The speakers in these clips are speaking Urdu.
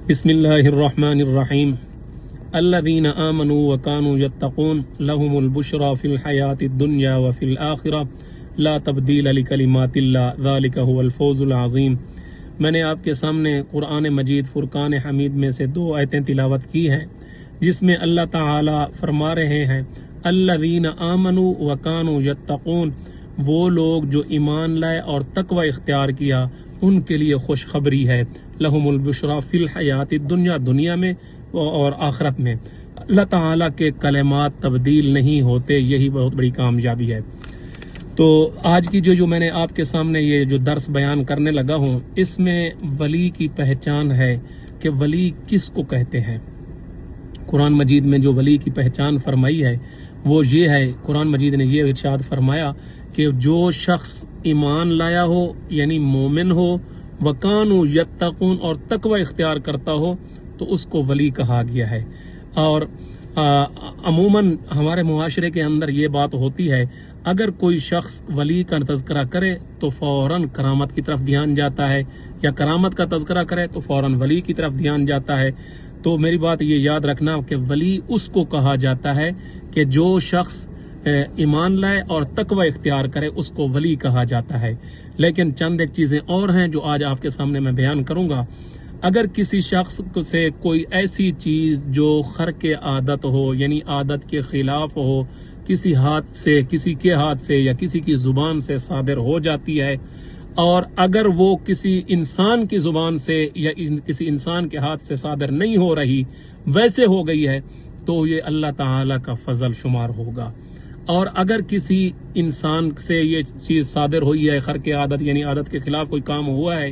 بسم اللہ الرحمن الرحیم الذین آمنوا وکانوا یتقون لهم البشری فی الحیاۃ الدنیا وفی الآخرہ لا تبدیل لکلمات اللہ ذالک هو الفوز العظیم۔ میں نے آپ کے سامنے قرآن مجید فرقان حمید میں سے 2 آیتیں تلاوت کی ہیں، جس میں اللہ تعالی فرما رہے ہیں الذین آمنوا وکانوا یتقون، وہ لوگ جو ایمان لائے اور تقوی اختیار کیا ان کے لیے خوشخبری ہے، لہم البشری فی الحیات الدنیا، دنیا میں اور آخرت میں۔ اللہ تعالیٰ کے کلمات تبدیل نہیں ہوتے، یہی بہت بڑی کامیابی ہے۔ تو آج کی جو میں نے آپ کے سامنے یہ جو درس بیان کرنے لگا ہوں، اس میں ولی کی پہچان ہے کہ ولی کس کو کہتے ہیں۔ قرآن مجید میں جو ولی کی پہچان فرمائی ہے وہ یہ ہے، قرآن مجید نے یہ ارشاد فرمایا کہ جو شخص ایمان لایا ہو یعنی مومن ہو، وکانوا یتقون اور تقوی اختیار کرتا ہو، تو اس کو ولی کہا گیا ہے۔ اور عموماً ہمارے معاشرے کے اندر یہ بات ہوتی ہے، اگر کوئی شخص ولی کا تذکرہ کرے تو فوراً کرامت کی طرف دھیان جاتا ہے، یا کرامت کا تذکرہ کرے تو فوراً ولی کی طرف دھیان جاتا ہے۔ تو میری بات یہ یاد رکھنا کہ ولی اس کو کہا جاتا ہے کہ جو شخص ایمان لائے اور تقوی اختیار کرے، اس کو ولی کہا جاتا ہے۔ لیکن چند ایک چیزیں اور ہیں جو آج آپ کے سامنے میں بیان کروں گا۔ اگر کسی شخص سے کوئی ایسی چیز جو خرق عادت ہو، یعنی عادت کے خلاف ہو، کسی کے ہاتھ سے یا کسی کی زبان سے صادر ہو جاتی ہے، اور اگر وہ کسی انسان کی زبان سے یا کسی انسان کے ہاتھ سے صادر نہیں ہو رہی، ویسے ہو گئی ہے، تو یہ اللہ تعالی کا فضل شمار ہوگا۔ اور اگر کسی انسان سے یہ چیز صادر ہوئی ہے، خرق عادت یعنی عادت کے خلاف کوئی کام ہوا ہے،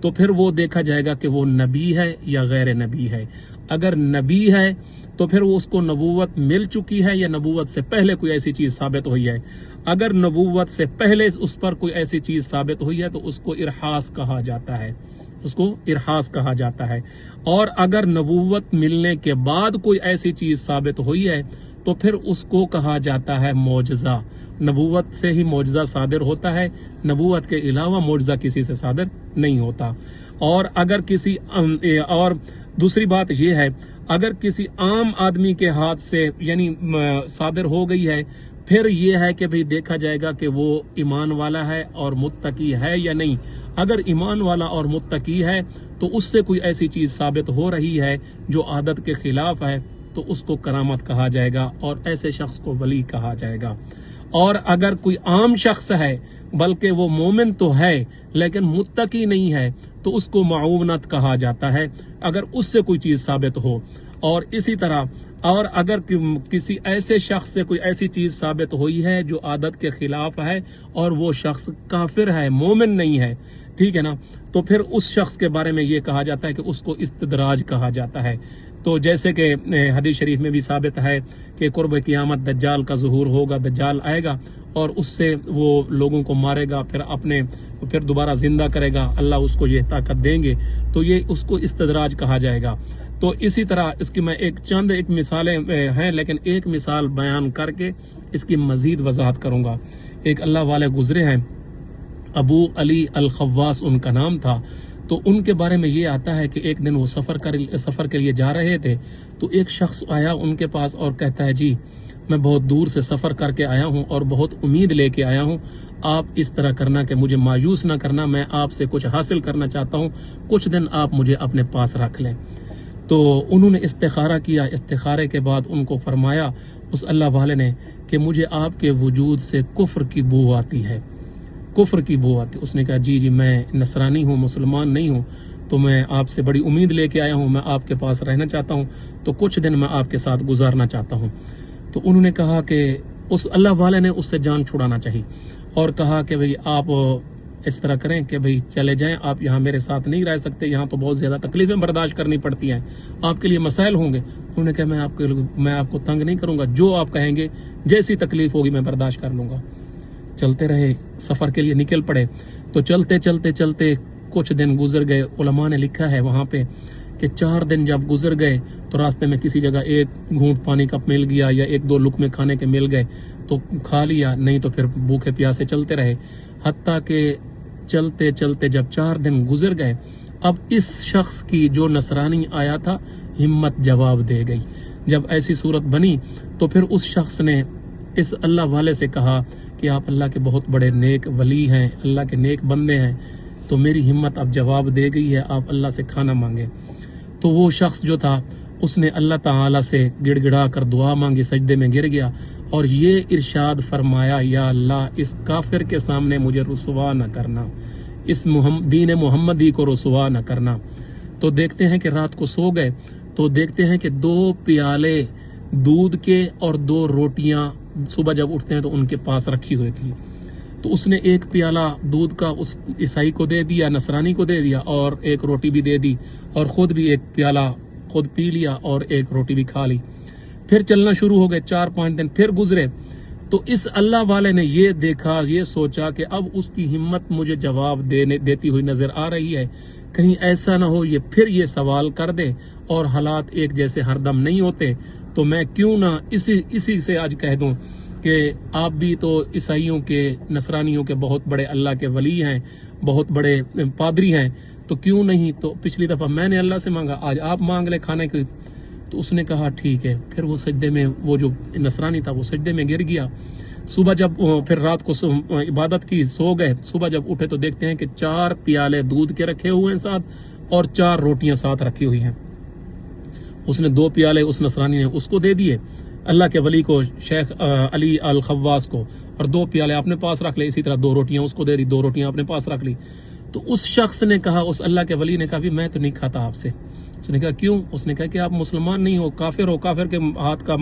تو پھر وہ دیکھا جائے گا کہ وہ نبی ہے یا غیر نبی ہے۔ اگر نبی ہے تو پھر وہ اس کو نبوت مل چکی ہے یا نبوت سے پہلے کوئی ایسی چیز ثابت ہوئی ہے۔ اگر نبوت سے پہلے اس پر کوئی ایسی چیز ثابت ہوئی ہے تو اس کو ارحاس کہا جاتا ہے، کہا جاتا ہے۔ اور اگر نبوت ملنے کے بعد کوئی ایسی چیز ثابت ہوئی ہے تو پھر اس کو کہا جاتا ہے معجزہ۔ نبوت سے ہی معجزہ صادر ہوتا ہے، نبوت کے علاوہ معجزہ کسی سے صادر نہیں ہوتا۔ اور اگر اور دوسری بات یہ ہے، اگر کسی عام آدمی کے ہاتھ سے یعنی صادر ہو گئی ہے، پھر یہ ہے کہ بھئی دیکھا جائے گا کہ وہ ایمان والا ہے اور متقی ہے یا نہیں۔ اگر ایمان والا اور متقی ہے تو اس سے کوئی ایسی چیز ثابت ہو رہی ہے جو عادت کے خلاف ہے، تو اس کو کرامت کہا جائے گا اور ایسے شخص کو ولی کہا جائے گا۔ اور اگر کوئی عام شخص ہے بلکہ وہ مومن تو ہے لیکن متقی نہیں ہے، تو اس کو معاونت کہا جاتا ہے اگر اس سے کوئی چیز ثابت ہو۔ اور اسی طرح اور اگر کسی ایسے شخص سے کوئی ایسی چیز ثابت ہوئی ہے جو عادت کے خلاف ہے اور وہ شخص کافر ہے، مومن نہیں ہے، ٹھیک ہے نا، تو پھر اس شخص کے بارے میں یہ کہا جاتا ہے کہ اس کو استدراج کہا جاتا ہے۔ تو جیسے کہ حدیث شریف میں بھی ثابت ہے کہ قرب قیامت دجال کا ظہور ہوگا، دجال آئے گا اور اس سے وہ لوگوں کو مارے گا، پھر دوبارہ زندہ کرے گا، اللہ اس کو یہ طاقت دیں گے، تو یہ اس کو استدراج کہا جائے گا۔ تو اسی طرح اس کی میں چند مثالیں ہیں، لیکن ایک مثال بیان کر کے اس کی مزید وضاحت کروں گا۔ ایک اللہ والے گزرے ہیں، ابو علی الخواص ان کا نام تھا۔ تو ان کے بارے میں یہ آتا ہے کہ ایک دن وہ سفر کے لیے جا رہے تھے، تو ایک شخص آیا ان کے پاس اور کہتا ہے، جی میں بہت دور سے سفر کر کے آیا ہوں اور بہت امید لے کے آیا ہوں، آپ اس طرح کرنا کہ مجھے مایوس نہ کرنا، میں آپ سے کچھ حاصل کرنا چاہتا ہوں، کچھ دن آپ مجھے اپنے پاس رکھ لیں۔ تو انہوں نے استخارہ کیا، استخارے کے بعد ان کو فرمایا اس اللہ والے نے کہ مجھے آپ کے وجود سے کفر کی بو آتی ہے، کفر کی بو آتی۔ اس نے کہا جی میں نصرانی ہوں، مسلمان نہیں ہوں، تو میں آپ سے بڑی امید لے کے آیا ہوں، میں آپ کے پاس رہنا چاہتا ہوں، تو کچھ دن میں آپ کے ساتھ گزارنا چاہتا ہوں۔ تو انہوں نے کہا کہ اس اللہ والے نے اس سے جان چھڑانا چاہی اور کہا کہ بھئی آپ اس طرح کریں کہ بھئی چلے جائیں، آپ یہاں میرے ساتھ نہیں رہ سکتے، یہاں تو بہت زیادہ تکلیفیں برداشت کرنی پڑتی ہیں، آپ کے لیے مسائل ہوں گے۔ انہوں نے کہا میں آپ کو تنگ نہیں کروں گا، جو آپ کہیں گے، جیسی تکلیف ہوگی میں برداشت کر لوں گا۔ چلتے رہے، سفر کے لیے نکل پڑے۔ تو چلتے کچھ دن گزر گئے۔ علماء نے لکھا ہے وہاں پہ کہ 4 دن جب گزر گئے تو راستے میں کسی جگہ ایک گھونٹ پانی کا مل گیا یا 1-2 لقمے کھانے کے مل گئے تو کھا لیا، نہیں تو پھر بھوکے پیاسے چلتے رہے، حتیٰ کہ چلتے جب 4 دن گزر گئے اب اس شخص کی جو نصرانی آیا تھا ہمت جواب دے گئی. جب ایسی صورت بنی تو پھر اس شخص نے اس اللہ والے سے کہا کہ آپ اللہ کے بہت بڑے نیک ولی ہیں، اللہ کے نیک بندے ہیں، تو میری ہمت اب جواب دے گئی ہے، آپ اللہ سے کھانا مانگے. تو وہ شخص جو تھا اس نے اللہ تعالی سے گڑ گڑا کر دعا مانگی، سجدے میں گر گیا اور یہ ارشاد فرمایا، یا اللہ اس کافر کے سامنے مجھے رسوا نہ کرنا، اس دین محمدی کو رسوا نہ کرنا. تو دیکھتے ہیں کہ رات کو سو گئے تو دیکھتے ہیں کہ 2 پیالے دودھ کے اور 2 روٹیاں صبح جب اٹھتے ہیں تو ان کے پاس رکھی ہوئی تھی. تو اس نے ایک پیالہ دودھ کا اس عیسائی کو دے دیا، نصرانی کو دے دیا، اور ایک روٹی بھی دے دی، اور خود بھی ایک پیالہ خود پی لیا اور ایک روٹی بھی کھا لی. پھر چلنا شروع ہو گئے. 4-5 دن پھر گزرے تو اس اللہ والے نے یہ دیکھا، یہ سوچا کہ اب اس کی ہمت مجھے جواب دیتی ہوئی نظر آ رہی ہے، کہیں ایسا نہ ہو یہ پھر سوال کر دے، اور حالات ایک جیسے ہر دم نہیں ہوتے، تو میں کیوں نہ اسی سے آج کہہ دوں کہ آپ بھی تو عیسائیوں کے، نصرانیوں کے بہت بڑے اللہ کے ولی ہیں، بہت بڑے پادری ہیں، تو کیوں نہیں، تو پچھلی دفعہ میں نے اللہ سے مانگا، آج آپ مانگ لے کھانے کی. تو اس نے کہا ٹھیک ہے. پھر وہ سجدے میں، وہ جو نصرانی تھا وہ سجدے میں گر گیا. صبح جب پھر رات کو عبادت کی، سو گئے. صبح جب اٹھے تو دیکھتے ہیں کہ 4 پیالے دودھ کے رکھے ہوئے ہیں ساتھ، اور 4 روٹیاں ساتھ رکھی ہوئی ہیں. اس نے 2 پیالے اس نصرانی نے اس کو دے دیے، اللہ کے ولی کو، شیخ علی الخواص کو، اور 2 پیالے اپنے پاس رکھ لے. اسی طرح 2 روٹیاں اس کو دے دی، 2 روٹیاں اپنے پاس رکھ لی. تو اس شخص نے کہا، اس اللہ کے ولی نے کہا بھی میں تو نہیں کھاتا آپ سے. اس نے کہا کیوں؟ اس نے کہا کہ آپ مسلمان نہیں ہو، کافر ہو، کافر کے ہاتھ کا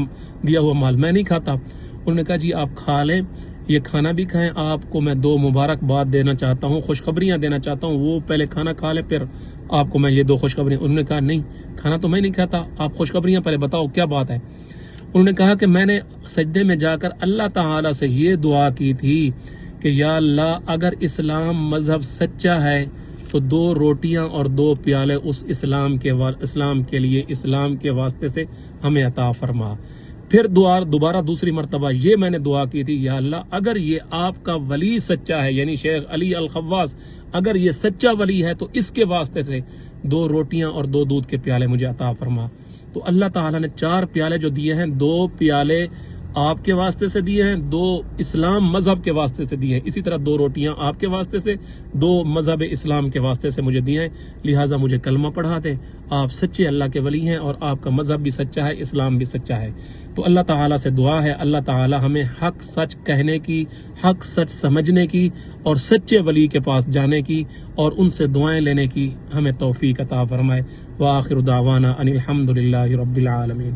دیا ہوا مال میں نہیں کھاتا. انہوں نے کہا جی آپ کھا لیں، یہ کھانا بھی کھائیں، آپ کو میں 2 مبارکباد دینا چاہتا ہوں، خوشخبریاں دینا چاہتا ہوں. وہ پہلے کھانا کھا لیں پھر آپ کو میں یہ 2 خوشخبریاں. انہوں نے کہا نہیں، کھانا تو میں نہیں کھاتا، آپ خوشخبریاں پہلے بتاؤ کیا بات ہے. انہوں نے کہا کہ میں نے سجدے میں جا کر اللہ تعالی سے یہ دعا کی تھی کہ یا اللہ اگر اسلام مذہب سچا ہے تو 2 روٹیاں اور 2 پیالے اس اسلام کے لیے، اسلام کے واسطے سے ہمیں عطا فرما. پھر دوبارہ دوسری مرتبہ یہ میں نے دعا کی تھی، یا اللہ اگر یہ آپ کا ولی سچا ہے، یعنی شیخ علی الخواص اگر یہ سچا ولی ہے تو اس کے واسطے سے 2 روٹیاں اور 2 دودھ کے پیالے مجھے عطا فرما. تو اللہ تعالیٰ نے 4 پیالے جو دیے ہیں، 2 پیالے آپ کے واسطے سے دیے ہیں، 2 اسلام مذہب کے واسطے سے دیے ہیں. اسی طرح 2 روٹیاں آپ کے واسطے سے، 2 مذہب اسلام کے واسطے سے مجھے دیے ہیں. لہٰذا مجھے کلمہ پڑھا دیں، آپ سچے اللہ کے ولی ہیں اور آپ کا مذہب بھی سچا ہے، اسلام بھی سچا ہے. تو اللہ تعالیٰ سے دعا ہے اللہ تعالیٰ ہمیں حق سچ کہنے کی، حق سچ سمجھنے کی، اور سچے ولی کے پاس جانے کی اور ان سے دعائیں لینے کی ہمیں توفیق عطا فرمائے. وآخر دعوانا ان الحمد للہ رب العالمین.